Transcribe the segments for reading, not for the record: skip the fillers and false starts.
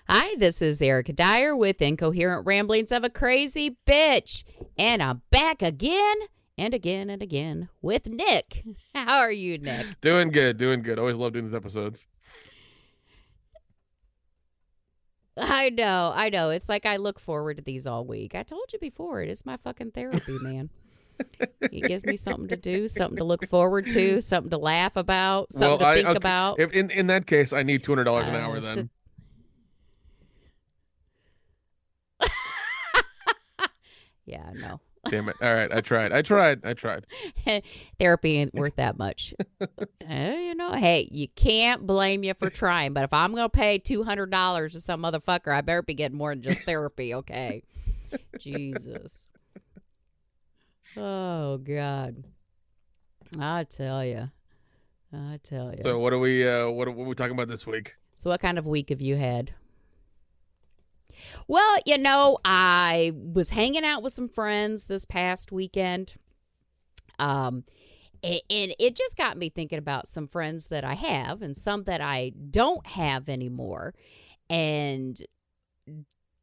Hi, this is Erica Dyer with Incoherent Ramblings of a Crazy Bitch. And I'm back again and again and again with Nick. How are you, Nick? Doing good. Always love doing these episodes. I know. It's like I look forward to these all week. I told you before, it is my fucking therapy, man. It gives me something to do, something to look forward to, something to laugh about, something to think about. If in that case, I need $200 an hour then. Yeah, no. Damn it. All right. I tried. Therapy ain't worth that much. Hey, you can't blame you for trying. But if I'm going to pay $200 to some motherfucker, I better be getting more than just therapy, okay? Jesus. Oh, God. I tell you. So what are we talking about this week? So what kind of week have you had? Well, I was hanging out with some friends this past weekend. And it just got me thinking about some friends that I have and some that I don't have anymore. And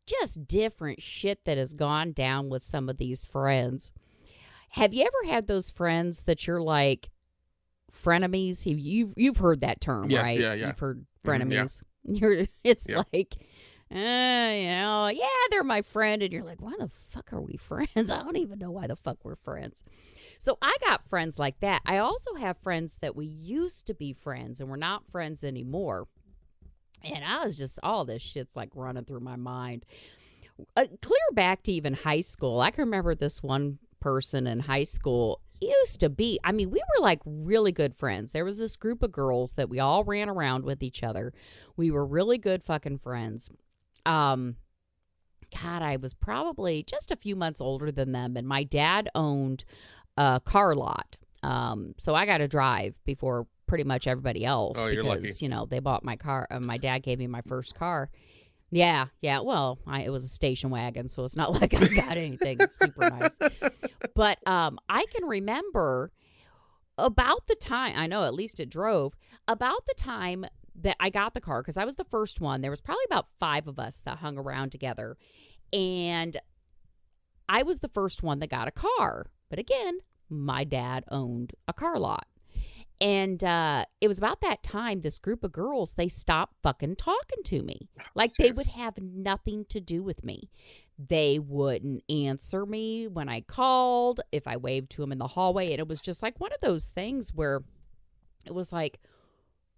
just different shit that has gone down with some of these friends. Have you ever had those friends that you're like frenemies? You've heard that term, yes, right? Yeah. You've heard frenemies. Yeah. It's like, they're my friend. And you're like, why the fuck are we friends? I don't even know why the fuck we're friends. So I got friends like that. I also have friends that we used to be friends and we're not friends anymore. And I was just, all this shit's like running through my mind. Clear back to even high school. I can remember this one person in high school used to be, we were like really good friends. There was this group of girls that we all ran around with each other. We were really good fucking friends. God, I was probably just a few months older than them, and my dad owned a car lot. So I got to drive before pretty much everybody else because, they bought my car. My dad gave me my first car. Yeah. Well, it was a station wagon, so it's not like I got anything super nice. But I can remember about the time, I know at least it drove, about the time that I got the car, because I was the first one. There was probably about 5 of us that hung around together. And I was the first one that got a car. But again, my dad owned a car lot. And it was about that time, this group of girls, they stopped fucking talking to me. Like, they would have nothing to do with me. They wouldn't answer me when I called, if I waved to them in the hallway. And it was just like one of those things where it was like,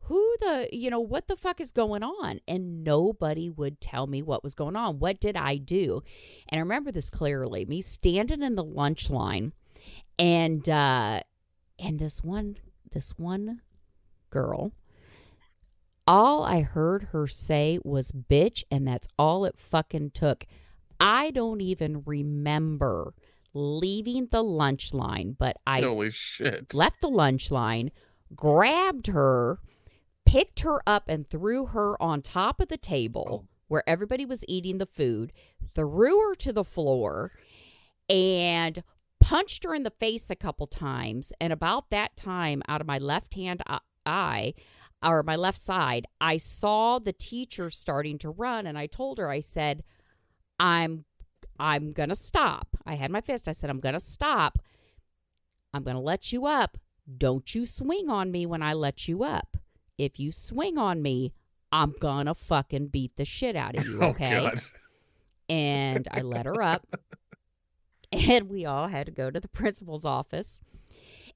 what the fuck is going on? And nobody would tell me what was going on. What did I do? And I remember this clearly, me standing in the lunch line and this one girl, all I heard her say was bitch, and that's all it fucking took. I don't even remember leaving the lunch line, but I holy shit, left the lunch line, grabbed her, picked her up and threw her on top of the table where everybody was eating the food, threw her to the floor, and punched her in the face a couple times. And about that time, out of my left-hand eye, or my left side, I saw the teacher starting to run. And I told her, I said, I'm going to stop. I had my fist. I said, I'm going to stop. I'm going to let you up. Don't you swing on me when I let you up. If you swing on me, I'm going to fucking beat the shit out of you, okay? Oh, God. And I let her up. And we all had to go to the principal's office.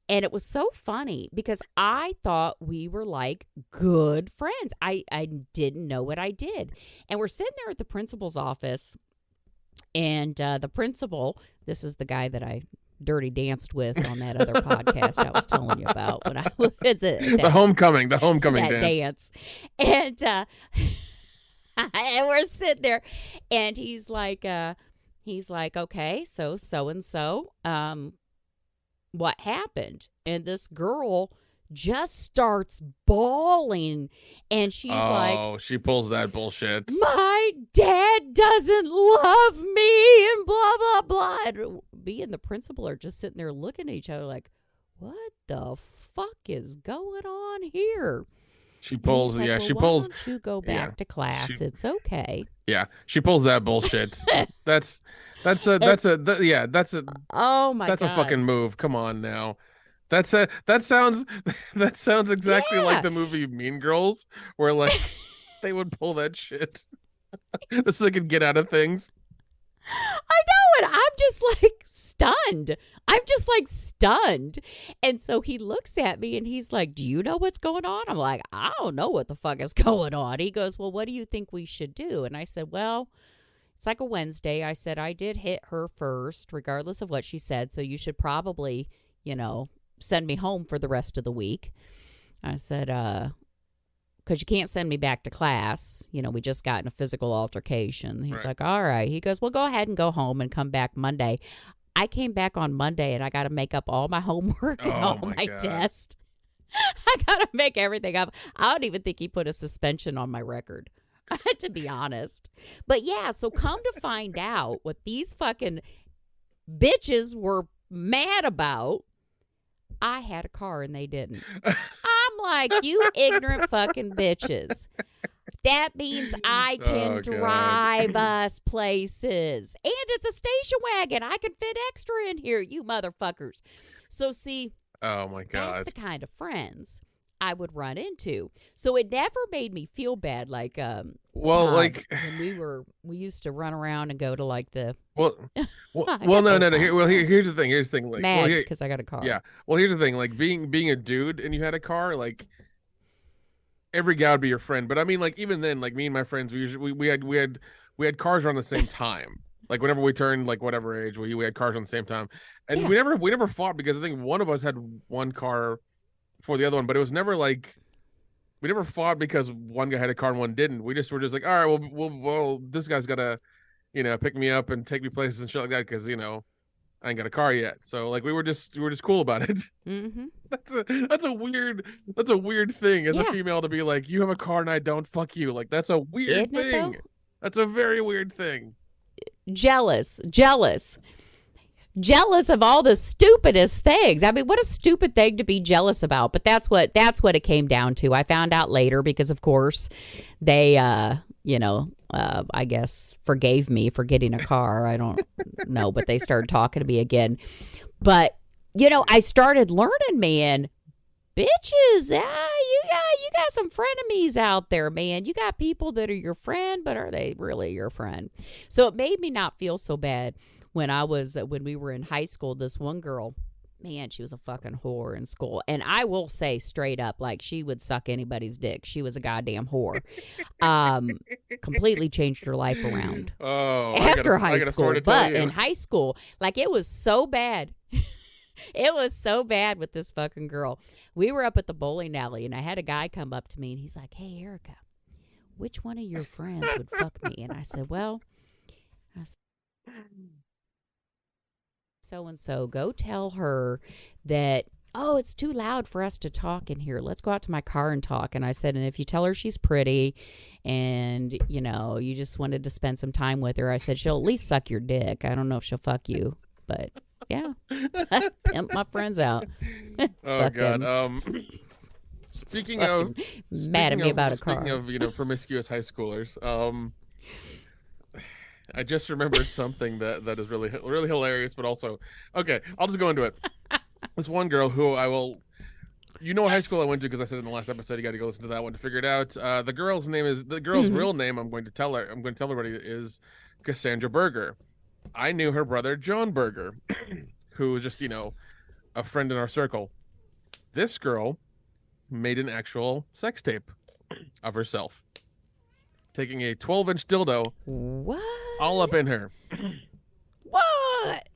And it was so funny because I thought we were like good friends. I didn't know what I did. And we're sitting there at the principal's office. And the principal, this is the guy that I dirty danced with on that other podcast I was telling you about when I was at the homecoming dance. And and we're sitting there, and he's like, okay, so and so, what happened? And this girl just starts bawling, and she's like, she pulls that bullshit. My dad doesn't love me, and blah blah blah. And me and the principal are just sitting there looking at each other like, what the fuck is going on here? She And he's pulls, like, yeah, well, she why pulls, don't you go yeah, back to class? It's okay. yeah, she pulls that bullshit. That's And yeah, that's a oh my that's a fucking God. move. Come on now. That sounds that sounds exactly like Yeah. the movie Mean Girls, where like they would pull that shit. So they could get out of things. I know it. I'm just like stunned. I'm just like stunned. And so he looks at me and he's like, do you know what's going on? I'm like, I don't know what the fuck is going on. He goes, well, what do you think we should do? And I said, well, it's like a Wednesday. I said, I did hit her first, regardless of what she said. So you should probably, send me home for the rest of the week. I said, because you can't send me back to class. We just got in a physical altercation. He's like, all right. He goes, well, go ahead and go home and come back Monday. I came back on Monday and I got to make up all my homework and all my tests. I got to make everything up. I don't even think he put a suspension on my record, to be honest. But yeah, so come to find out what these fucking bitches were mad about. I had a car and they didn't. I'm like, you ignorant fucking bitches. That means I can drive us places. And it's a station wagon. I can fit extra in here, you motherfuckers. So see, oh my God, that's the kind of friends I would run into. So it never made me feel bad. Like, like when we used to run around and go to like the. No. Here's the thing. Here's the thing. Like, mad because I got a car. Yeah. Well, here's the thing. Like being a dude and you had a car, like every guy would be your friend. But I mean, like even then, like me and my friends, we had cars around the same time. Like whenever we turned like whatever age, we had cars on the same time, and we never fought because I think one of us had one car for the other one, but it was never like we never fought because one guy had a car and one didn't. We just were just like, all right, well, this guy's gotta, pick me up and take me places and shit like that because I ain't got a car yet. So like we were just cool about it. Mm-hmm. That's a weird thing as a female to be like, you have a car and I don't. Fuck you. Like that's a weird thing. That's a very weird thing. Jealous of all the stupidest things. I mean, what a stupid thing to be jealous about. But that's what it came down to. I found out later because, of course, they, I guess forgave me for getting a car. I don't know, but they started talking to me again. But, I started learning, man, bitches, you got some frenemies out there, man. You got people that are your friend, but are they really your friend? So it made me not feel so bad. When we were in high school, this one girl, man, she was a fucking whore in school. And I will say straight up, like she would suck anybody's dick. She was a goddamn whore. Completely changed her life around after high school. But in high school, like it was so bad. It was so bad with this fucking girl. We were up at the bowling alley and I had a guy come up to me and he's like, hey, Erica, which one of your friends would fuck me? And I said, well, so-and-so, go tell her that, oh, it's too loud for us to talk in here. Let's go out to my car and talk. And I said, and if you tell her she's pretty and, you just wanted to spend some time with her, I said, she'll at least suck your dick. I don't know if she'll fuck you, but yeah. Pimp my friends out. Oh, God. Speaking of mad at me about a car. Speaking of, promiscuous high schoolers, I just remembered something that is really hilarious, but also okay. I'll just go into it. This one girl who I will, what high school I went to because I said in the last episode you got to go listen to that one to figure it out. The girl's real name. I'm going to tell everybody is Cassandra Berger. I knew her brother John Berger, who was just a friend in our circle. This girl made an actual sex tape of herself. Taking a 12-inch dildo, what? All up in her. What?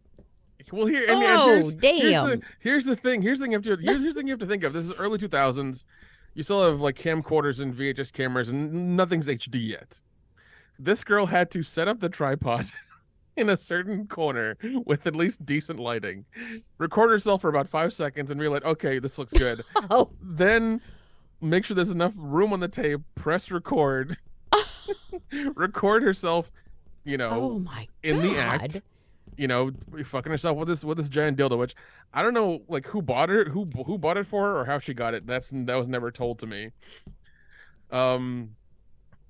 Well, damn. Here's the thing. Here's the thing you have to think of. This is early 2000s. You still have like camcorders and VHS cameras, and nothing's HD yet. This girl had to set up the tripod in a certain corner with at least decent lighting, record herself for about 5 seconds, and be like, "Okay, this looks good." Oh. Then make sure there's enough room on the tape. Press record. Record herself, oh my in God. the act, fucking herself with this giant dildo, which I don't know, like who bought it for her or how she got it. That was never told to me. Um,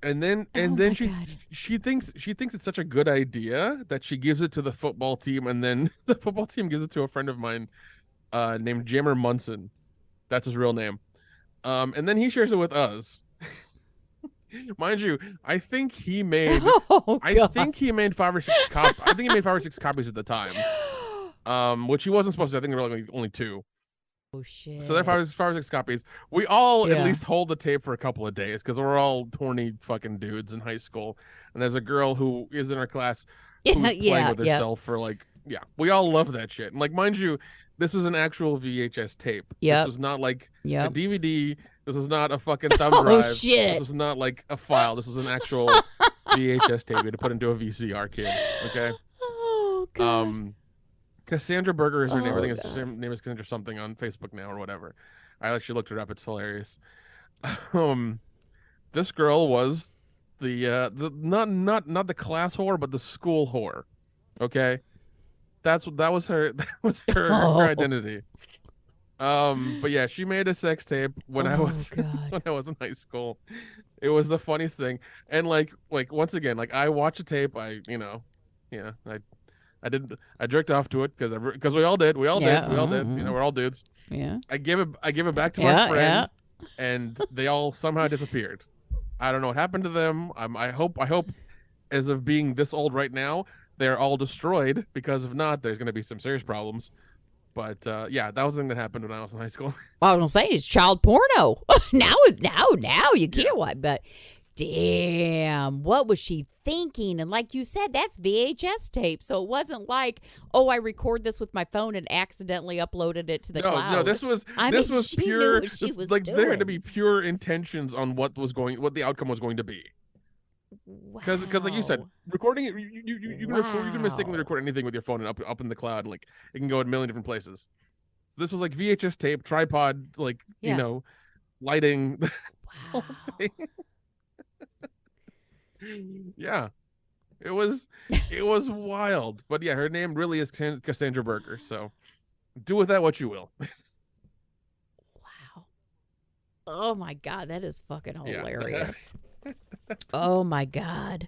Oh and then my God. she thinks it's such a good idea that she gives it to the football team, and then the football team gives it to a friend of mine, named Jammer Munson. That's his real name. And then he shares it with us. Mind you, Oh I God. think he made I think he made 5 or 6 copies at the time. Which he wasn't supposed to. I think there were like only two. Oh So there are shit. 5 or 6 copies. We all at Yeah. least hold the tape for a couple of days because we're all horny fucking dudes in high school. And there's a girl who is in our class Yeah. who's playing Yeah. with Yep. herself for like, yeah, we all love that shit. And like, mind you, this was an actual VHS tape. This Yep. was not like a Yep. DVD. This is not a fucking thumb Oh drive. This shit. is not like a file. This is an actual VHS tape we had to put into a VCR, kids. Okay. Oh God. Um, Cassandra Berger is her name. I Oh think her God. name is Cassandra something on Facebook now or whatever. I actually looked her up. It's hilarious. Um, this girl was the not the class whore, but the school whore. Okay, that was her that was her Oh. identity. But yeah, she made a sex tape when I Oh was God. when I was in high school. It was the funniest thing, and like once again, like I watch a tape, yeah, I jerked off to it because we all did, Yeah. we all did. You know, we're all dudes. Yeah. I give it back to my Yeah. friend, Yeah. and they all somehow disappeared. I don't know what happened to them. I hope, as of being this old right now, they're all destroyed because if not, there's going to be some serious problems. But yeah, that was the thing that happened when I was in high school. Well, I was gonna say it's child porno. now you Yeah. can't what, but damn, what was she thinking? And like you said, that's VHS tape, so it wasn't like, oh, I record this with my phone and accidentally uploaded it to the cloud. No, this was she pure. knew what she was Like there had to doing. be pure intentions on what the outcome was going to be. Because like you said, Wow. recording it, you can record, you can mistakenly Wow. record anything with your phone and up in the cloud, and like it can go in a million different places. So this was like VHS tape, tripod, like Yeah. lighting, the whole Wow. thing. Yeah, it was wild. But yeah, her name really is Cassandra Berger. So do with that what you will. Wow. Oh my God, that is fucking Yeah. hilarious. Oh my God.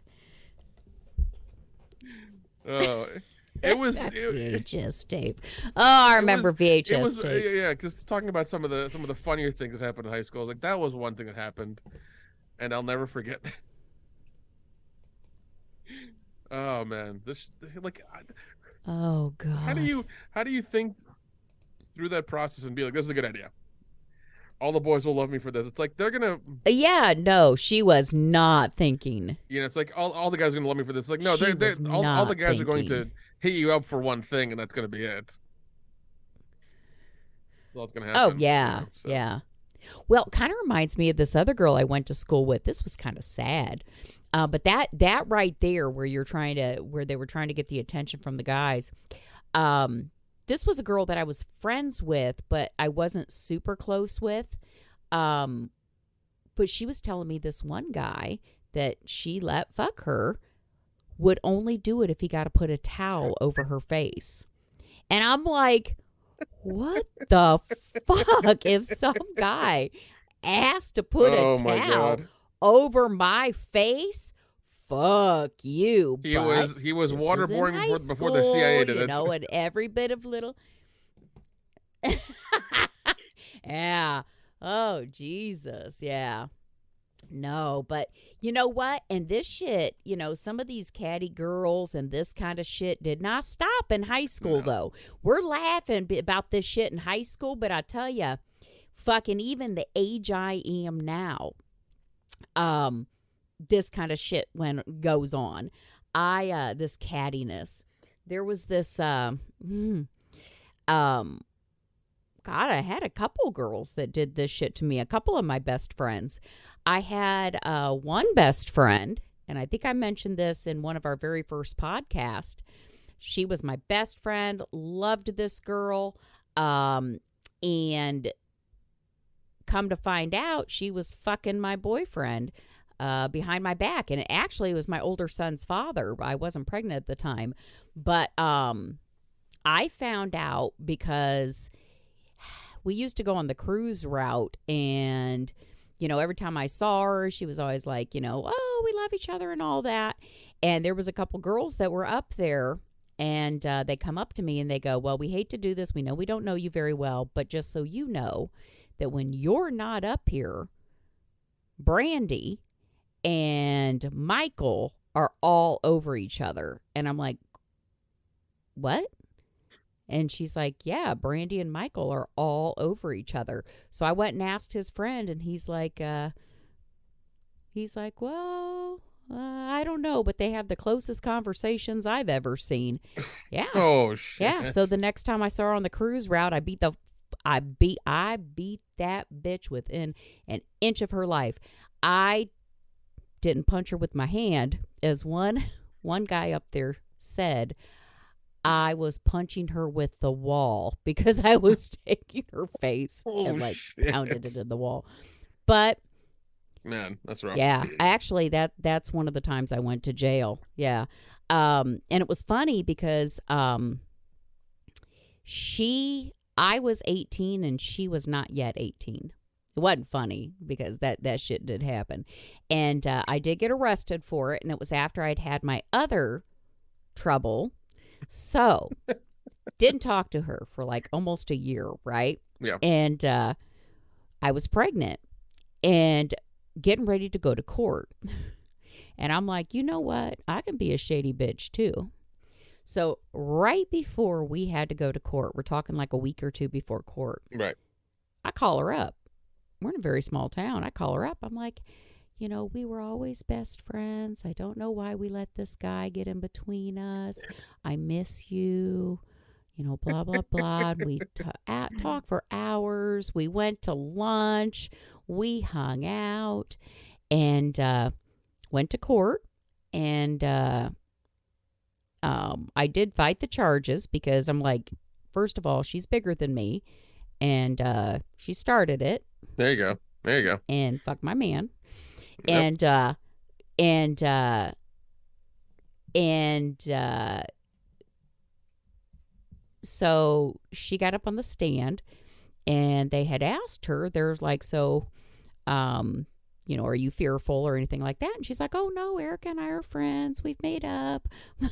Oh, it was VHS tape. Oh, I remember VHS it was tapes. yeah, because talking about some of the funnier things that happened in high school, I was like that was one thing that happened, and I'll never forget. Oh man, this like Oh God. how do you think through that process and be like, this is a good idea? All the boys will love me for this. It's like they're gonna, Yeah, no, she was not thinking. it's like all the guys are gonna love me for this. It's like no, She they're was all the not guys are going to thinking. hit you up for one thing, and that's gonna be it. That's all that's gonna Oh happen. yeah, So. yeah. Well, kind of reminds me of this other girl I went to school with. This was kind of sad, but that right there, where they were trying to get the attention from the guys. This was a girl that I was friends with, but I wasn't super close with. But she was telling me this one guy that she let fuck her would only do it if he got to put a towel over her face. And I'm like, what the fuck if some guy asked to put a My towel God. over my face? Fuck you. He But was this was in waterboarding high before the CIA school, did you it. know, and every bit of little. Yeah. Oh, Jesus. Yeah. No, but you know what? And this shit, some of these catty girls and this kind of shit did not stop in high school, No. though. We're laughing about this shit in high school, but I tell you, fucking even the age I am now, this kind of shit goes on. This cattiness. There was this, God, I had a couple girls that did this shit to me. A couple of my best friends. I had one best friend, and I think I mentioned this in one of our very first podcasts. She was my best friend, loved this girl, and come to find out, she was fucking my boyfriend behind my back. And actually, it was my older son's father. I wasn't pregnant at the time. But I found out because we used to go on the cruise route, and every time I saw her, she was always like, oh, we love each other and all that. And there was a couple girls that were up there, and they come up to me and they go, well, we hate to do this. We know we don't know you very well, but just so you know that when you're not up here, Brandy and Michael are all over each other. And I'm like, what? And she's like, yeah, Brandy and Michael are all over each other. So I went and asked his friend, and he's like, well, I don't know, but they have the closest conversations I've ever seen. Yeah. Oh shit. Yeah. So the next time I saw her on the cruise route, I beat that bitch within an inch of her life. I didn't punch her with my hand, as one guy up there said. I was punching her with the wall because I was taking her face and pounded it in the wall. But man, that's rough. Yeah, actually, that's one of the times I went to jail. Yeah, and it was funny because I was 18 and she was not yet 18. It wasn't funny because that shit did happen, and I did get arrested for it, and it was after I'd had my other trouble. So, didn't talk to her for like almost a year, right? Yeah. And I was pregnant and getting ready to go to court. And I'm like, you know what? I can be a shady bitch too. So, right before we had to go to court, we're talking like a week or two before court. Right. I call her up. We're in a very small town. I call her up. I'm like, we were always best friends. I don't know why we let this guy get in between us. I miss you. Blah, blah, blah. We talked for hours. We went to lunch. We hung out and went to court. And I did fight the charges because I'm like, first of all, she's bigger than me. And she started it. There you go. And fuck my man. Yep. So she got up on the stand, and they had asked her, they're like, so, are you fearful or anything like that? And she's like, oh, no, Erica and I are friends. We've made up.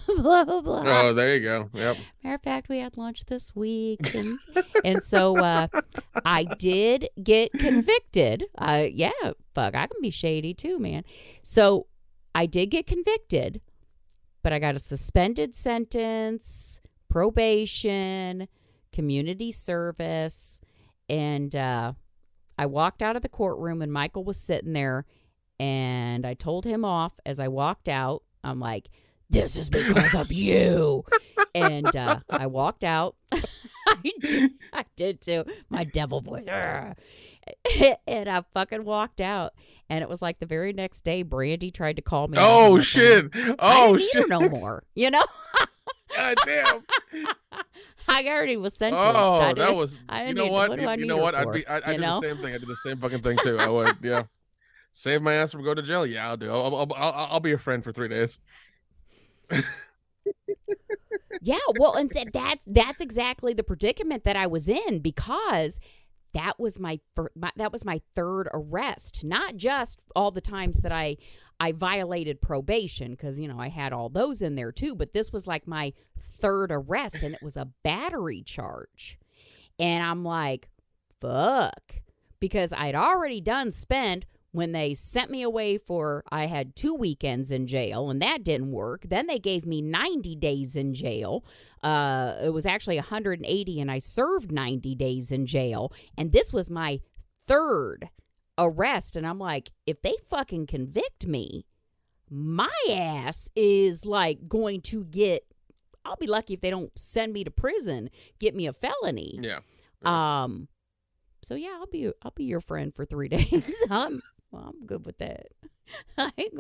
Blah, blah, blah. Oh, there you go. Yep. Matter of fact, we had lunch this week. And so I did get convicted. Yeah, fuck, I can be shady too, man. So I did get convicted, but I got a suspended sentence, probation, community service, and I walked out of the courtroom, and Michael was sitting there, and I told him off as I walked out. I'm like, this is because of you. And I walked out. I did too. My devil voice. And I fucking walked out. And it was like the very next day, Brandy tried to call me. Oh, shit. I didn't need her no more. God damn. I already was sentenced. Oh, that was. You know what? I'd do the same thing. I did the same fucking thing too. I would. Yeah. Save my ass from going to jail. Yeah, I'll do. I'll be a friend for 3 days. Yeah. Well, and that's exactly the predicament that I was in, because that was my third arrest. Not just all the times that I violated probation, because I had all those in there too, but this was like my third arrest, and it was a battery charge. And I'm like, fuck, because I'd already done spent when they sent me away I had 2 weekends in jail, and that didn't work. Then they gave me 90 days in jail. It was actually 180, and I served 90 days in jail. And this was my third arrest. And I'm like, if they fucking convict me, my ass is like going to I'll be lucky if they don't send me to prison, get me a felony. Yeah. So yeah, I'll be your friend for 3 days. I'm good with that. I ain't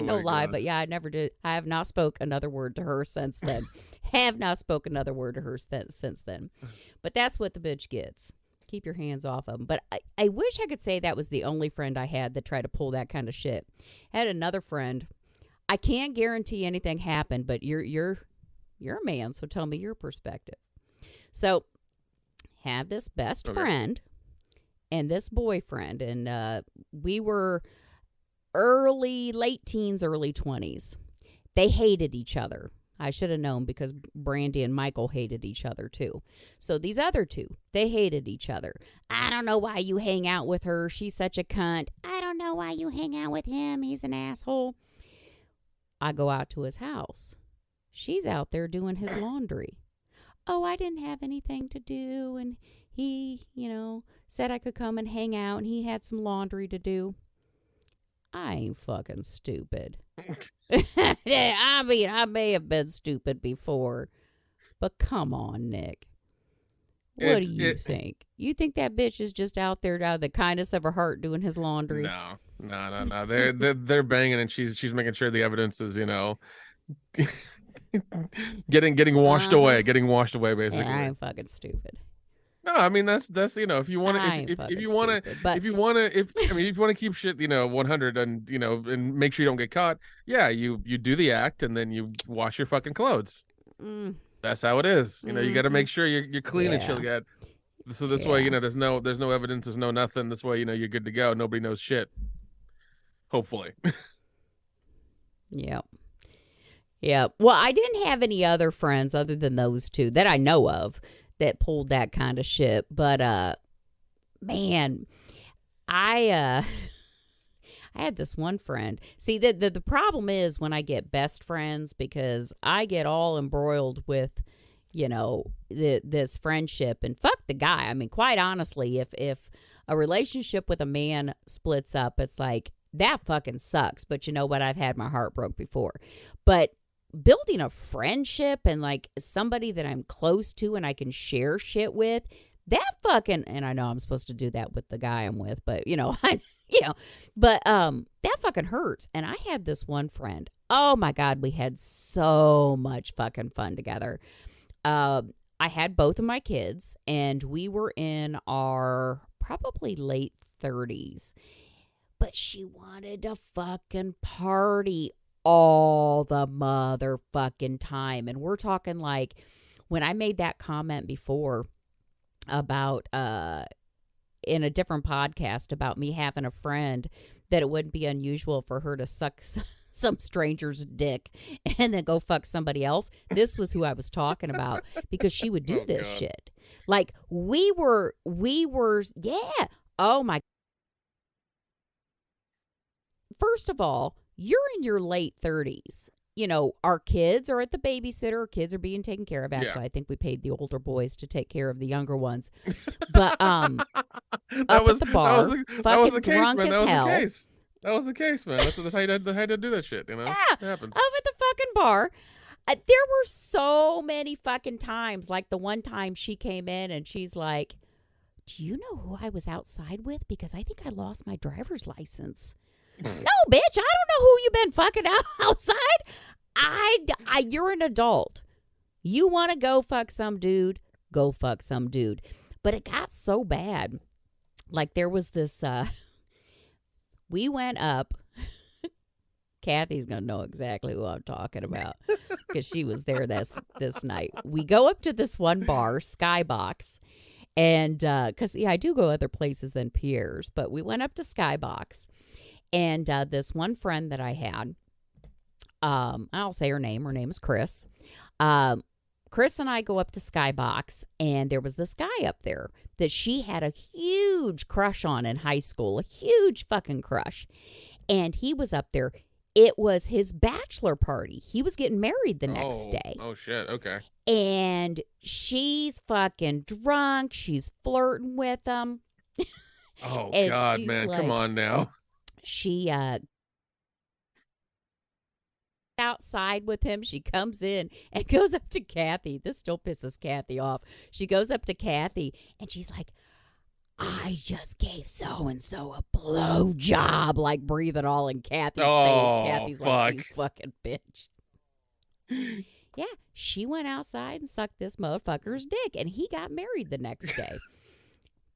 no lie, but yeah, I never did. I have not spoke another word to her since then. Since then. But that's what the bitch gets. Keep your hands off of them. But I wish I could say that was the only friend I had that tried to pull that kind of shit. I had another friend. I can't guarantee anything happened, but you're a man, so tell me your perspective. So, have this best friend, and this boyfriend, and we were late teens, early 20s. They hated each other. I should have known because Brandy and Michael hated each other too. So these other two, they hated each other. I don't know why you hang out with her. She's such a cunt. I don't know why you hang out with him. He's an asshole. I go out to his house. She's out there doing his laundry. Oh, I didn't have anything to do. And he, said I could come and hang out. And he had some laundry to do. I ain't fucking stupid. I mean, I may have been stupid before, but come on, Nick. What do you think? You think that bitch is just out there out of the kindness of her heart doing his laundry? No. They're banging, and she's making sure the evidence is, getting washed away, basically. Yeah, I ain't fucking stupid. No, I mean that's if you want to if you want to keep shit 100 and and make sure you don't get caught, yeah, you do the act and then you wash your fucking clothes. That's how it is. You got to make sure you're clean and shit like that. So this way there's no evidence, there's no nothing. This way you're good to go. Nobody knows shit. Hopefully. Yep. Yeah. Well, I didn't have any other friends other than those two that I know of that pulled that kind of shit. But man, I had this one friend. See, the problem is when I get best friends, because I get all embroiled with, this friendship, and fuck the guy. I mean, quite honestly, if a relationship with a man splits up, it's like, that fucking sucks. But you know what? I've had my heart broke before. But building a friendship and like somebody that I'm close to and I can share shit with, that fucking, and I know I'm supposed to do that with the guy I'm with, but but that fucking hurts. And I had this one friend. Oh my God, we had so much fucking fun together. I had both of my kids, and we were in our probably late 30s. But she wanted to fucking party all the motherfucking time. And we're talking like, when I made that comment before about in a different podcast about me having a friend, that it wouldn't be unusual for her to suck some stranger's dick and then go fuck somebody else. This was who I was talking about, because she would do this shit. Like we were, yeah. Oh my. First of all, you're in your late 30s. Our kids are at the babysitter. Our kids are being taken care of. Actually, I think we paid the older boys to take care of the younger ones. But up at the bar, fucking drunk as hell. That was the case, man. That's how you had to do that shit, Yeah, it happens. Up at the fucking bar. There were so many fucking times. Like the one time she came in and she's like, "Do you know who I was outside with? Because I think I lost my driver's license." No, bitch, I don't know who you been fucking outside. You're an adult. You want to go fuck some dude, go fuck some dude. But it got so bad. Like there was this, we went up. Kathy's going to know exactly who I'm talking about because she was there this night. We go up to this one bar, Skybox. And because I do go other places than Pierre's, but we went up to Skybox. And this one friend that I had, I'll say her name. Her name is Chris. Chris and I go up to Skybox, and there was this guy up there that she had a huge crush on in high school, a huge fucking crush. And he was up there. It was his bachelor party. He was getting married the next day. Oh, shit. Okay. And she's fucking drunk. She's flirting with him. Oh, God, man. Come on now. She outside with him. She comes in and goes up to Kathy. This still pisses Kathy off. She goes up to Kathy and she's like, "I just gave so-and-so a blow job," like breathing all in Kathy's face. Kathy's like, "You fucking bitch." Yeah, she went outside and sucked this motherfucker's dick, and he got married the next day.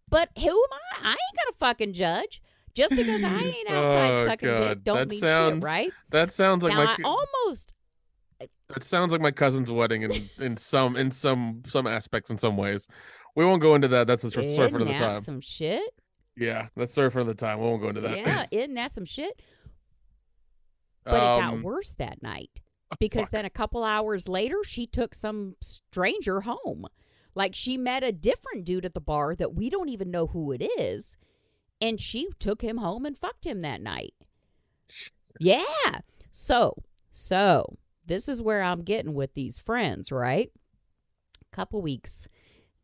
But who am I? I ain't gonna fucking judge. Just because I ain't outside sucking dick don't mean shit, right? That sounds like That sounds like my cousin's wedding in some aspects, in some ways. We won't go into that. That's a story for another time. Some shit. Yeah, that's story for the time. We won't go into that. Yeah, isn't that some shit? But it got worse that night because fuck. then a couple hours later, she took some stranger home. Like she met a different dude at the bar that we don't even know who it is. And she took him home and fucked him that night. Jesus. Yeah. So this is where I'm getting with these friends, right? A couple weeks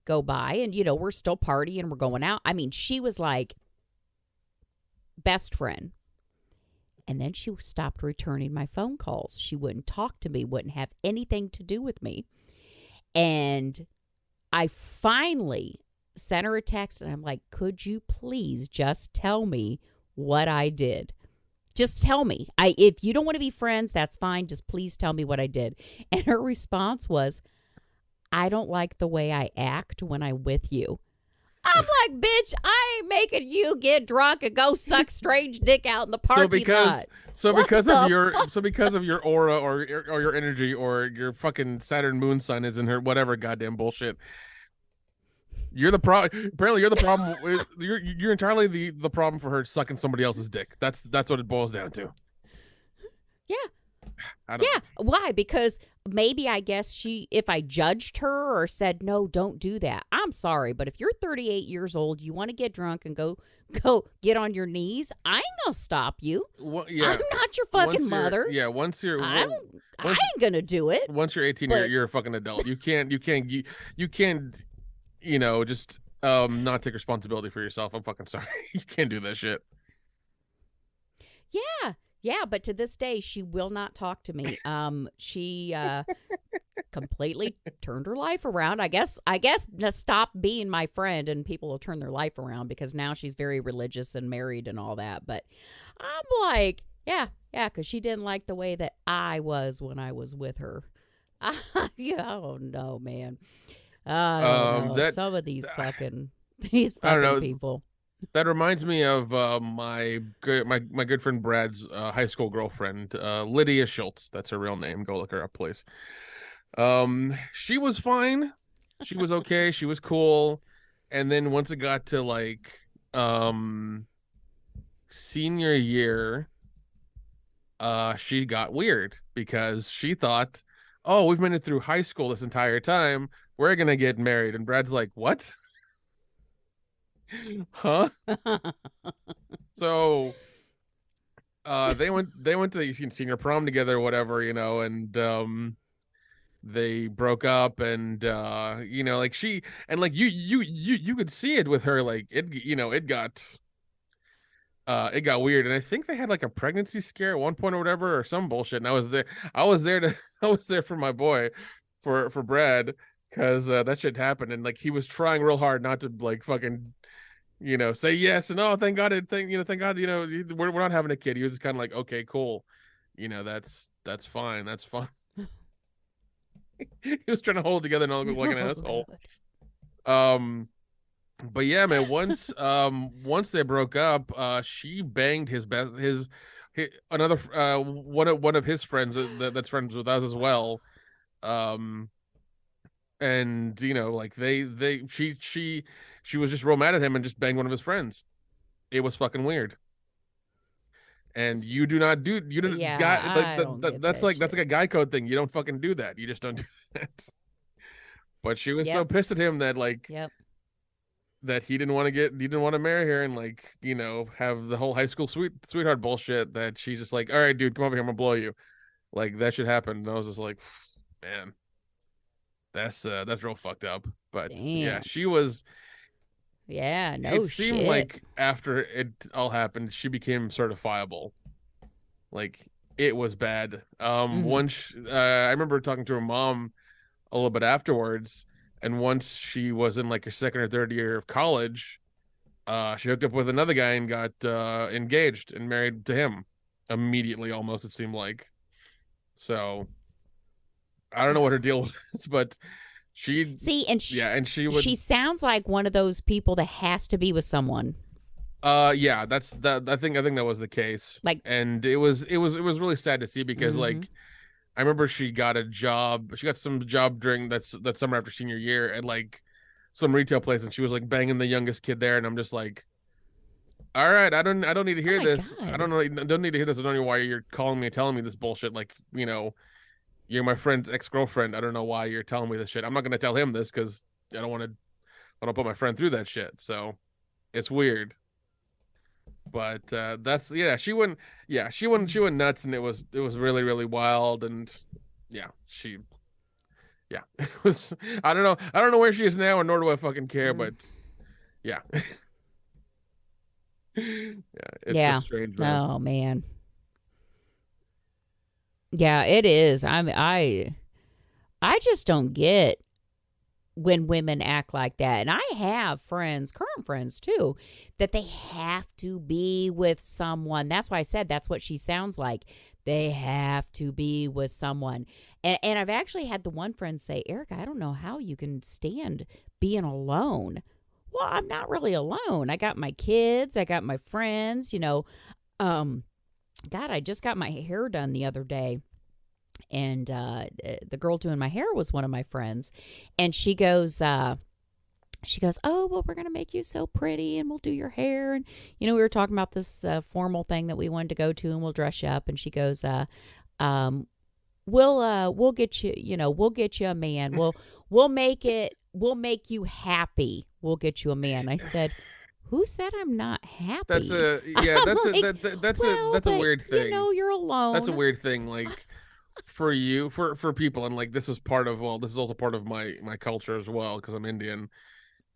go by and, we're still partying. We're going out. I mean, she was like best friend. And then she stopped returning my phone calls. She wouldn't talk to me, wouldn't have anything to do with me. And I finally sent her a text and I'm like, could you please just tell me what I did? Just tell me. If you don't want to be friends, that's fine. Just please tell me what I did. And her response was, I don't like the way I act when I'm with you. I'm like, bitch, I ain't making you get drunk and go suck strange dick out in the parking lot. Because of your aura or your energy or your fucking Saturn moon sign is in her whatever goddamn bullshit. You're the problem. Apparently, you're the problem. You're entirely the problem for her sucking somebody else's dick. That's what it boils down to. Yeah. I don't know. Why? Because maybe I guess if I judged her or said, no, don't do that. I'm sorry. But if you're 38 years old, you want to get drunk and go get on your knees, I ain't going to stop you. Well, yeah. I'm not your fucking mother. Yeah. I ain't going to do it. Once you're 18, you're a fucking adult. You can't, just not take responsibility for yourself. I'm fucking sorry. You can't do that shit. Yeah. Yeah, but to this day, she will not talk to me. She completely turned her life around. I guess stop being my friend and people will turn their life around because now she's very religious and married and all that. But I'm like, yeah, because she didn't like the way that I was when I was with her. Oh, no, man. I don't know. Some of these fucking people. That reminds me of my good friend Brad's high school girlfriend, Lydia Schultz. That's her real name. Go look her up, please. She was fine. She was okay. She was cool. And then once it got to like senior year, she got weird because she thought, oh, we've made it through high school this entire time. We're gonna get married. And Brad's like, what? Huh? So they went to senior prom together or whatever, and they broke up and like she and like you could see it with her, like it got weird. And I think they had like a pregnancy scare at one point or whatever or some bullshit. And I was there for my boy, for Brad, because that shit happened. And like he was trying real hard not to like fucking say yes and oh thank God thank God we're not having a kid. He was just kind of like, okay, cool, that's fine. He was trying to hold it together and not look like an asshole. But yeah, man, once they broke up, she banged his another one of his friends that's friends with us as well. And like she was just real mad at him and just banged one of his friends. It was fucking weird. And you do not do that's like a guy code thing. You don't fucking do that. You just don't do that. But she was so pissed at him that like that he didn't want to marry her and like have the whole high school sweetheart bullshit, that she's just like, all right, dude, come over here, I'm gonna blow you. Like that shit happened. And I was just like, man, that's real fucked up. But damn. Yeah, she was. Yeah, no it seemed shit. Like after it all happened, she became certifiable. Like it was bad. Once I remember talking to her mom a little bit afterwards, and once she was in like her second or third year of college, she hooked up with another guy and got engaged and married to him immediately, almost, it seemed like. So I don't know what her deal was, but she sounds like one of those people that has to be with someone. Yeah, that's that. I think that was the case. Like, and it was really sad to see because like I remember she got a job. She got some job during that summer after senior year at like some retail place, and she was like banging the youngest kid there, and I'm just like, All right, I don't need to Oh hear my this. God. I don't need to hear this. I don't know why you're calling me and telling me this bullshit. Like, you're my friend's ex-girlfriend. I don't know why you're telling me this shit. I'm not gonna tell him this because I don't put my friend through that shit. So it's weird. But that's she went nuts, and it was really, really wild. And yeah, it was. I don't know where she is now, and nor do I fucking care. Mm. But yeah. Yeah, it's Yeah. just strange, man. Oh man. Yeah, it is. I just don't get when women act like that. And I have friends, current friends too, that they have to be with someone. That's why I said that's what she sounds like. They have to be with someone. And I've actually had the one friend say, Erica, I don't know how you can stand being alone. Well, I'm not really alone. I got my kids, I got my friends, Um, God, I just got my hair done the other day, and the girl doing my hair was one of my friends, and she goes, oh well, we're gonna make you so pretty, and we'll do your hair, and we were talking about this formal thing that we wanted to go to, and we'll dress you up, and she goes, um, we'll get you, we'll get you a man, we'll make you happy, we'll get you a man. I said, who said I'm not That's happy? a yeah. I'm That's a like, well, that's a but weird thing. you're That's a alone. weird thing. Like for you, for people, and like this is part of this is also part of my culture as well because I'm Indian.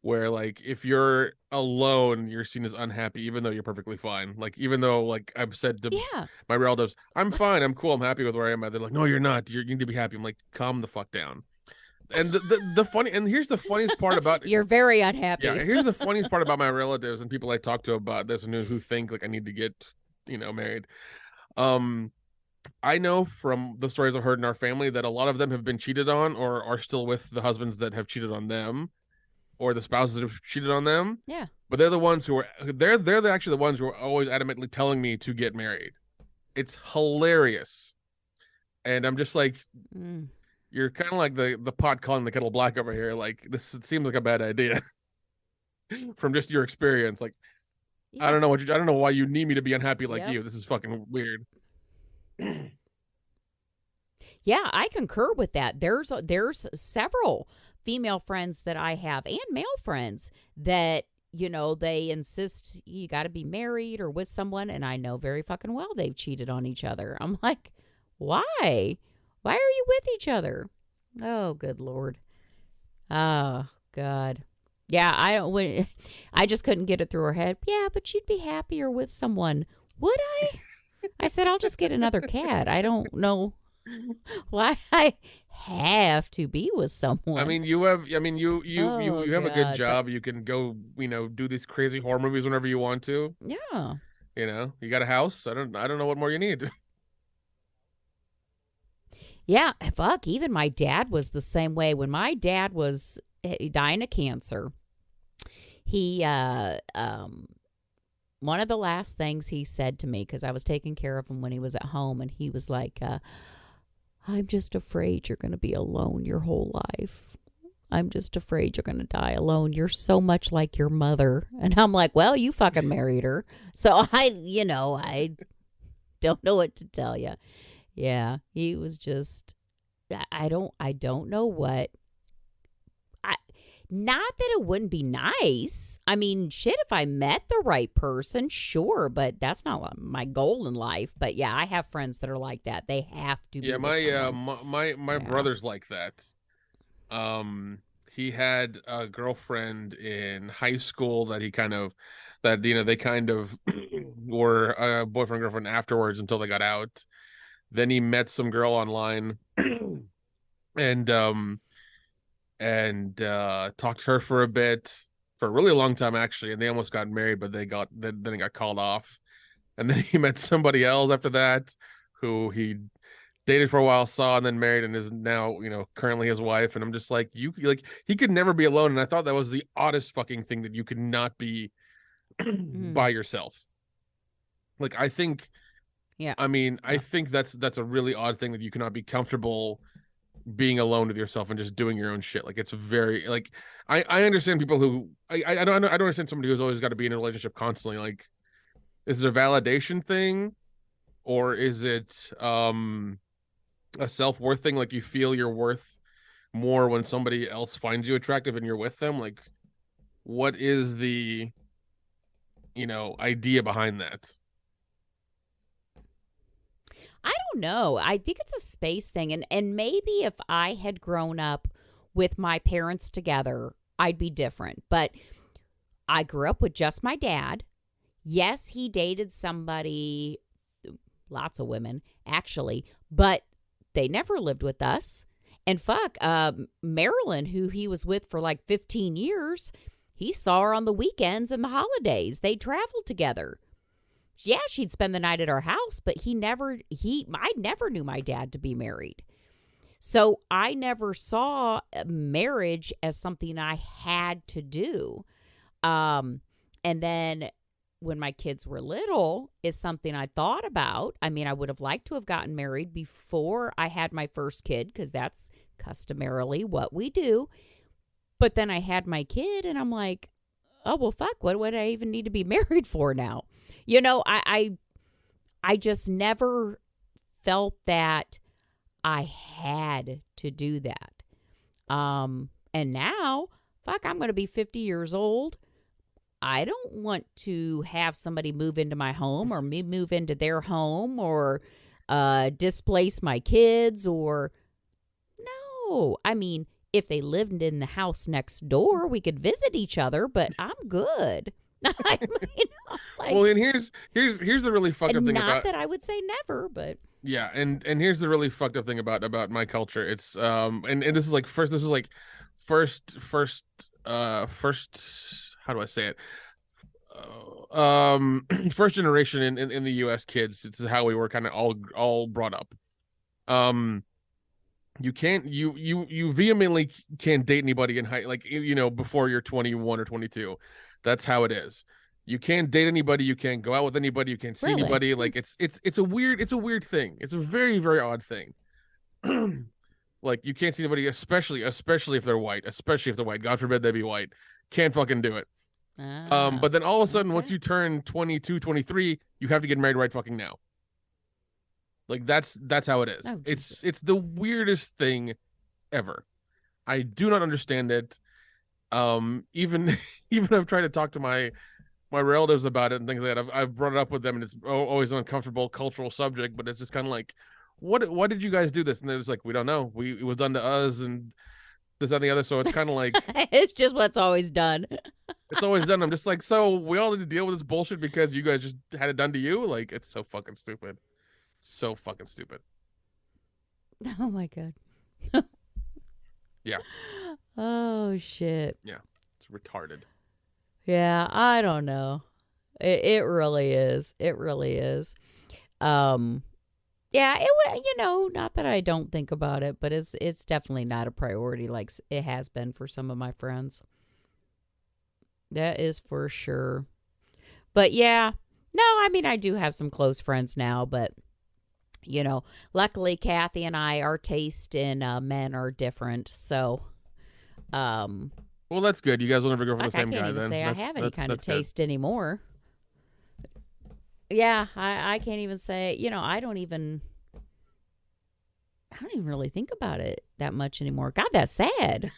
Where like if you're alone, you're seen as unhappy, even though you're perfectly fine. Like even though like I've said to Yeah, my relatives, I'm fine, I'm cool, I'm happy with where I am at. They're like, no, you're not. You need to be happy. I'm like, calm the fuck down. And the funny and here's the funniest part about you're very yeah, unhappy. here's the funniest part about my relatives and people I talk to about this and who think like I need to get, married. Um, I know from the stories I've heard in our family that a lot of them have been cheated on or are still with the husbands that have cheated on them or the spouses that have cheated on them. Yeah. But they're the ones who are actually the ones who are always adamantly telling me to get married. It's hilarious. And I'm just like, Mm. you're kind of like the pot calling the kettle black over here. Like this seems like a bad idea from just your experience. Like Yeah. I don't know why you need me to be unhappy like Yep. you. This is fucking weird. Yeah, I concur with that. There's several female friends that I have and male friends that they insist you got to be married or with someone, and I know very fucking well they've cheated on each other. I'm like, why? Why are you with each other? Oh, good Lord. Oh, God. Yeah, I don't. I just couldn't get it through her head. Yeah, but you'd be happier with someone, would I? I said I'll just get another cat. I don't know why I have to be with I someone. mean, Oh you have a good God, but job. You can go, do these crazy horror movies whenever you want to. yeah, You got a house. I don't know what more you need. yeah. Fuck. Even my dad was the same way. When my dad was dying of cancer, he one of the last things he said to me, because I was taking care of him when he was at home, and he was like, I'm just afraid you're going to be alone your whole life. I'm just afraid you're going to die alone. You're so much like your mother. And I'm like, well, you fucking married her. So I don't know what to tell you. Yeah, he was just, I don't know what. Not that it wouldn't be nice. I mean, shit, if I met the right person, sure, but that's not my goal in life. But yeah, I have friends that are like that. They have to be Yeah, with someone. my Yeah. brother's like that. He had a girlfriend in high school that he kind of that they kind of were a boyfriend girlfriend afterwards until they got out. Then he met some girl online and talked to her for a bit for a really long time actually, and they almost got married, but then it got called off. And then he met somebody else after that who he dated for a while, saw, and then married, and is now, currently his wife. And I'm just like, he could never be alone. And I thought that was the oddest fucking thing that you could not be Mm, by yourself. Like, yeah. I Yeah. think that's a really odd thing that you cannot be comfortable being alone with yourself and just doing your own shit. Like, it's very like I understand people who I don't understand somebody who's always got to be in a relationship constantly. Like, Is it a validation thing, or is it a self-worth thing? Like you feel your worth more when somebody else finds you attractive and you're with them? Like, what is the, idea behind that? I don't know. I think it's a space thing. And maybe if I had grown up with my parents together, I'd be different. But I grew up with just my dad. Yes, he dated somebody, lots of women, actually, but they never lived with us. And fuck, Marilyn, who he was with for like 15 years, he saw her on the weekends and the holidays. They traveled together. Yeah, she'd spend the night at our house, but I never knew my dad to be married. So I never saw marriage as something I had to do. And then when my kids were little is something I thought about. I mean, I would have liked to have gotten married before I had my first kid because that's customarily what we do. But then I had my kid and I'm like, oh, well, fuck, what would I even need to be married for now? I just never felt that I had to do that. And now, fuck, I'm going to be 50 years old. I don't want to have somebody move into my home or me move into their home or displace my kids or no. I mean, if they lived in the house next door, we could visit each other, but I'm good. I mean, well, and here's the really fucked up thing not about that I would say never, but yeah, and here's the really fucked up thing about my culture. It's and this is like first how do I say it? First generation in the US kids, it's how we were kind of all brought up. You can't you vehemently can't date anybody in high, like before you're 21 or 22. That's how it is. You can't date anybody, you can't go out with anybody, you can't see really? anybody. Like it's a weird thing. It's a very, very odd thing. Like you can't see anybody, especially if they're white, God forbid they be white. Can't fucking do it. But then all of a sudden, once you turn 22, 23, you have to get married right fucking now. Like that's how it is. Oh, it's the weirdest thing ever. I do not understand it. Even I've tried to talk to my relatives about it and things like that. I've brought it up with them, and it's always an uncomfortable cultural subject. But it's just kind of like, what did you guys do this? And it was like, we don't know. It was done to us, and this, that, and the other. So it's kind of like it's just what's always done. It's always done. I'm just like, so we all need to deal with this bullshit because you guys just had it done to you. Like, it's so fucking stupid. So fucking stupid. Oh my god. Yeah. Oh shit. Yeah. It's retarded. Yeah, I don't know. It really is. It really is. Yeah, not that I don't think about it, but it's definitely not a priority like it has been for some of my friends. That is for sure. But yeah, no, I mean, I do have some close friends now, but luckily Kathy and our taste in men are different. So, well, that's good. You guys will never go for the same guy then. I can't even say I have any kind of taste good. anymore. Yeah, I can't even say, I don't even really think about it that much anymore. God, that's sad.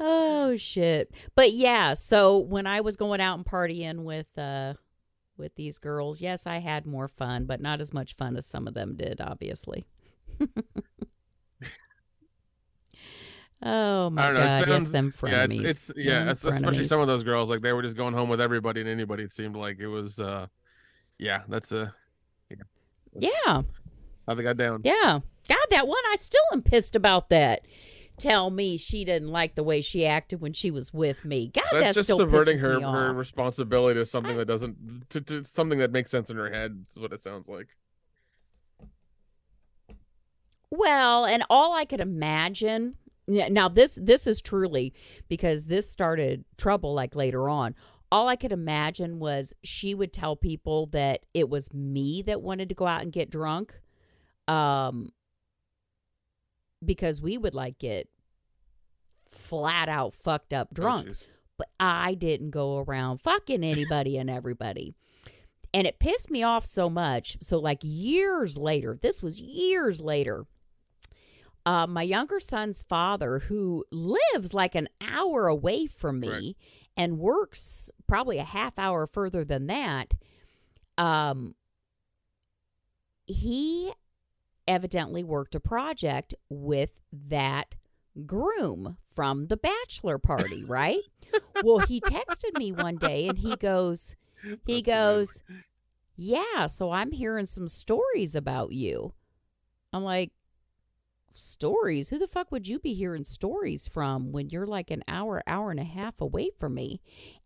Oh shit. But yeah, so when I was going out and partying with these girls, yes, I had more fun, but not as much fun as some of them did, obviously. Oh my god, yes, them frenemies. It's especially some of those girls, like they were just going home with everybody and anybody. It seemed like it was that's yeah. How they got down. Yeah. God, that one, I still am pissed about that. Tell me she didn't like the way she acted when she was with me. God, that's just still subverting pisses me her off. responsibility to something that doesn't to something that makes sense in her head is what it sounds like. Well, and all I could imagine now this is truly because this started trouble like later on. All I could imagine was she would tell people that it was me that wanted to go out and get drunk. Because we would like get flat out fucked up drunk. Oh, but I didn't go around fucking anybody and everybody. And it pissed me off so much. So like years later, this was years later, my younger son's father, who lives like an hour away from me Right. and works probably a half hour further than that, he evidently worked a project with that groom from the bachelor party, right? Well, he texted me one day and he goes, That's amazing. yeah, so I'm hearing some stories about you. I'm like, stories? Who the fuck would you be hearing stories from when you're like an hour, hour and a half away from me?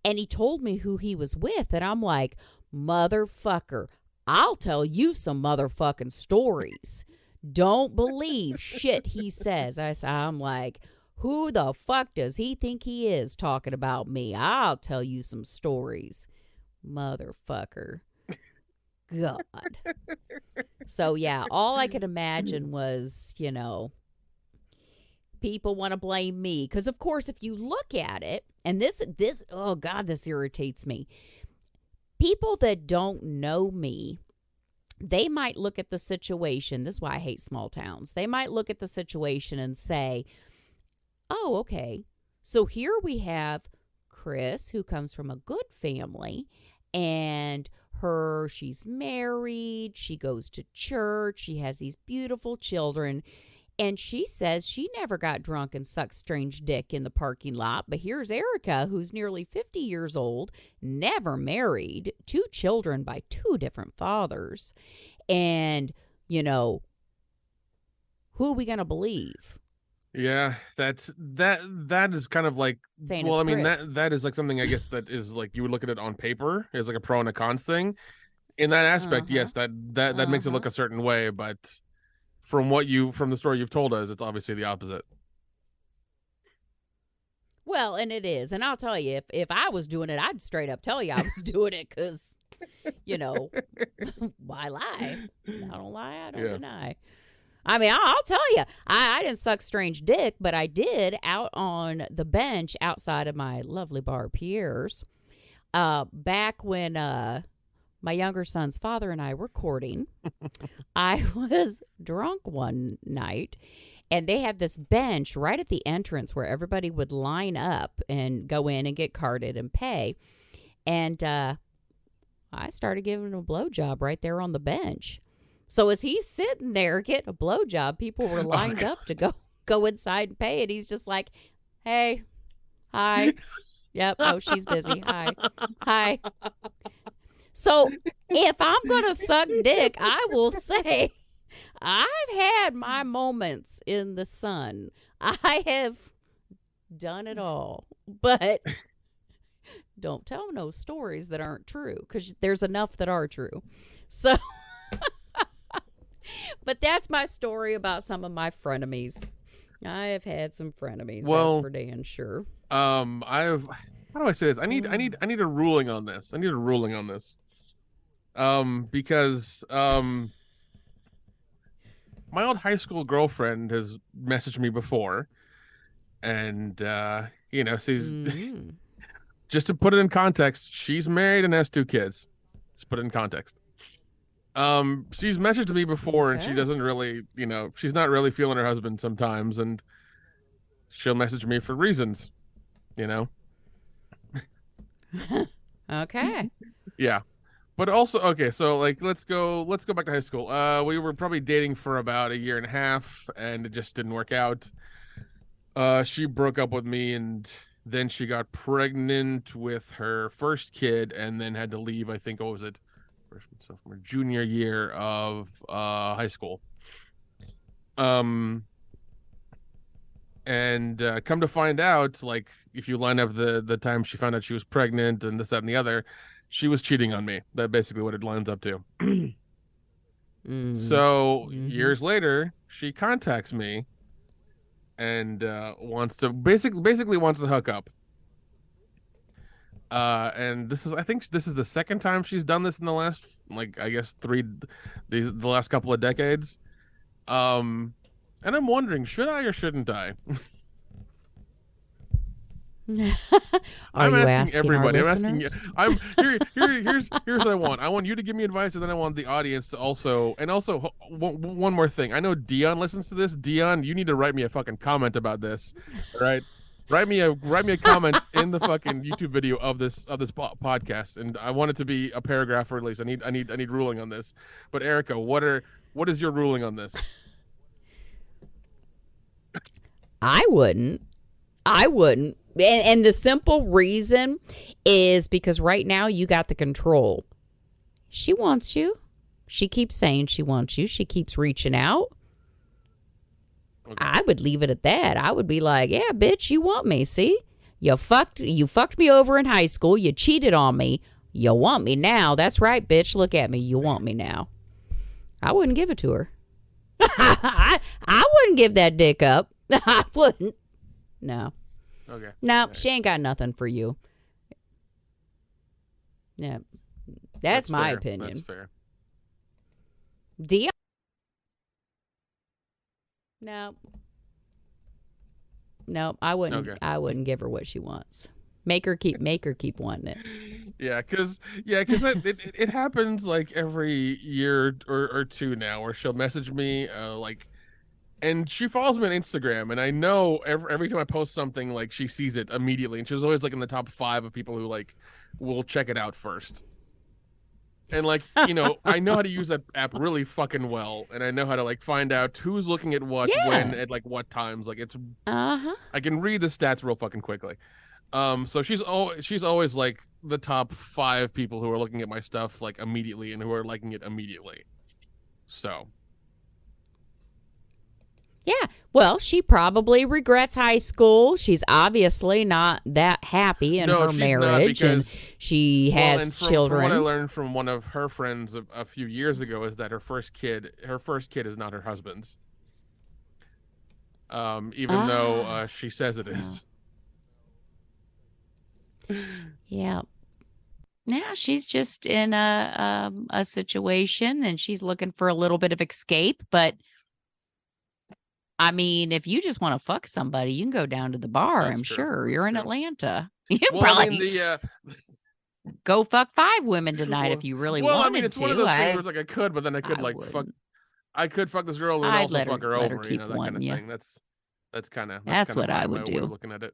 And he told me who he was with, and I'm like, motherfucker, I'll tell you some motherfucking stories. Don't believe shit he says. I'm like, who the fuck does he think he is talking about me? I'll tell you some stories. Motherfucker. God. So, yeah, all I could imagine was, people want to blame me. Because, of course, if you look at it, and this, oh, God, this irritates me. People that don't know me, they might look at the situation. This is why I hate small towns. They might look at the situation and say, oh, okay. So here we have Chris, who comes from a good family, and she's married, she goes to church, she has these beautiful children, and she says she never got drunk and sucked strange dick in the parking lot. But here's Erica, who's nearly 50 years old, never married, 2 children by 2 different fathers. And, who are we going to believe? Yeah, that is kind of like, Saying well, it's I mean, Chris. that is like something, I guess, that is like you would look at it on paper as like a pro and a cons thing. In that aspect, Uh-huh. yes, that makes it look a certain way, but from the story you've told us, it's obviously the opposite. Well, and it is. And I'll tell you, if I was doing it, I'd straight up tell you I was doing it because, why lie? I don't lie, I don't deny. I mean, I'll tell you, I didn't suck strange dick, but I did out on the bench outside of my lovely bar, Pierre's, back when my younger son's father and I were courting. I was drunk one night, and they had this bench right at the entrance where everybody would line up and go in and get carded and pay. And I started giving him a blowjob right there on the bench. So as he's sitting there getting a blowjob, people were lined up to go inside and pay. And he's just like, hey, hi. Yep. Oh, she's busy. Hi. So if I'm going to suck dick, I will say I've had my moments in the sun. I have done it all. But don't tell no stories that aren't true, because there's enough that are true. So, but that's my story about some of my frenemies. I have had some frenemies. Well, that's for damn sure. How do I say this? I need a ruling on this. Because my old high school girlfriend has messaged me before, and she's just to put it in context, she's married and has 2 kids. Let's put it in context. She's messaged me before, and she doesn't really, she's not really feeling her husband sometimes, and she'll message me for reasons, Okay. Yeah. But also, okay, so like let's go back to high school. We were probably dating for about a year and a half, and it just didn't work out. She broke up with me, and then she got pregnant with her first kid, and then had to leave. I think, what was it? Freshman, sophomore, junior year of high school. And come to find out, like, if you line up the time she found out she was pregnant and this, that, and the other, she was cheating on me. That's basically what it lines up to. So years later, she contacts me and wants to basically wants to hook up. And I think this is the second time she's done this in the last, like, I guess the last couple of decades. And I'm wondering, should I or shouldn't I? Are I'm you asking asking our everybody. I'm asking you. listeners? Here's what I want. I want you to give me advice, and then I want the audience to also. And also, one more thing. I know Dion listens to this. Dion, you need to write me a fucking comment about this. All right. Write me a comment in the fucking YouTube video of this podcast, and I want it to be a paragraph or at least. I need ruling on this. But Erica, what is your ruling on this? I wouldn't. I wouldn't. And the simple reason is because right now you got the control. She wants you. She keeps saying she wants you. She keeps reaching out. Okay. I would leave it at that. I would be like, yeah, bitch, you want me. See? You fucked me over in high school. You cheated on me. You want me now. That's right, bitch. Look at me. You want me now. I wouldn't give it to her. I wouldn't give that dick up. I wouldn't. No. Okay. No, she ain't got nothing for you. Yeah. That's my fair. opinion. That's fair. Dia? No. No, I wouldn't. Okay. I wouldn't give her what she wants. Make her keep wanting it. Yeah, because it happens like every year or two now, where she'll message me and she follows me on Instagram, and I know every time I post something, like, she sees it immediately, and she's always like in the top 5 of people who like will check it out first. And like, I know how to use that app really fucking well, and I know how to like find out who's looking at what, when, at like what times. Like, it's I can read the stats real fucking quickly. So she's always like the top 5 people who are looking at my stuff like immediately and who are liking it immediately. So. Yeah, well, she probably regrets high school. She's obviously not that happy in her marriage, and she has children. From what I learned from one of her friends a few years ago is that her first kid is not her husband's. Even though she says it is. Yeah. Now she's just in a situation, and she's looking for a little bit of escape, but I mean, if you just want to fuck somebody, you can go down to the bar. I'm sure you're in Atlanta. You probably go fuck 5 women tonight if you really wanted to. Well, I mean, it's one of those things where it's like I could, but then I could fuck. I could fuck this girl and also fuck her over. That kind of thing. That's kind of what I would do. Looking at it.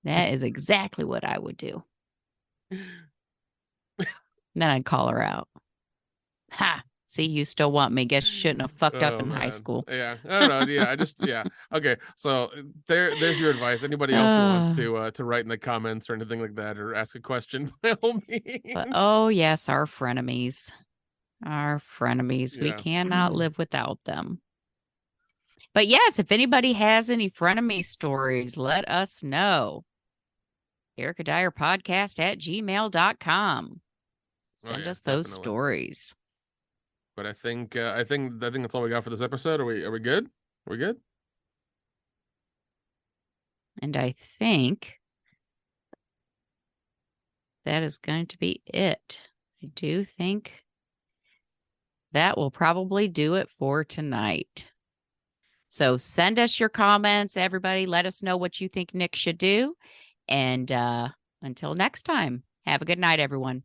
That is exactly what I would do. Then I'd call her out. Ha. See, you still want me. Guess you shouldn't have fucked up in high school. Yeah, I don't know. Yeah, Okay, so there's your advice. Anybody else who wants to write in the comments or anything like that, or ask a question, by all means. Oh yes, our frenemies. Our frenemies. Yeah. We cannot live without them. But yes, if anybody has any frenemy stories, let us know. ericadyerpodcast@gmail.com. Send us those stories. But I think that's all we got for this episode. Are we good? Are we good? And I think that is going to be it. I do think that will probably do it for tonight. So send us your comments, everybody. Let us know what you think Nick should do. And until next time, have a good night, everyone.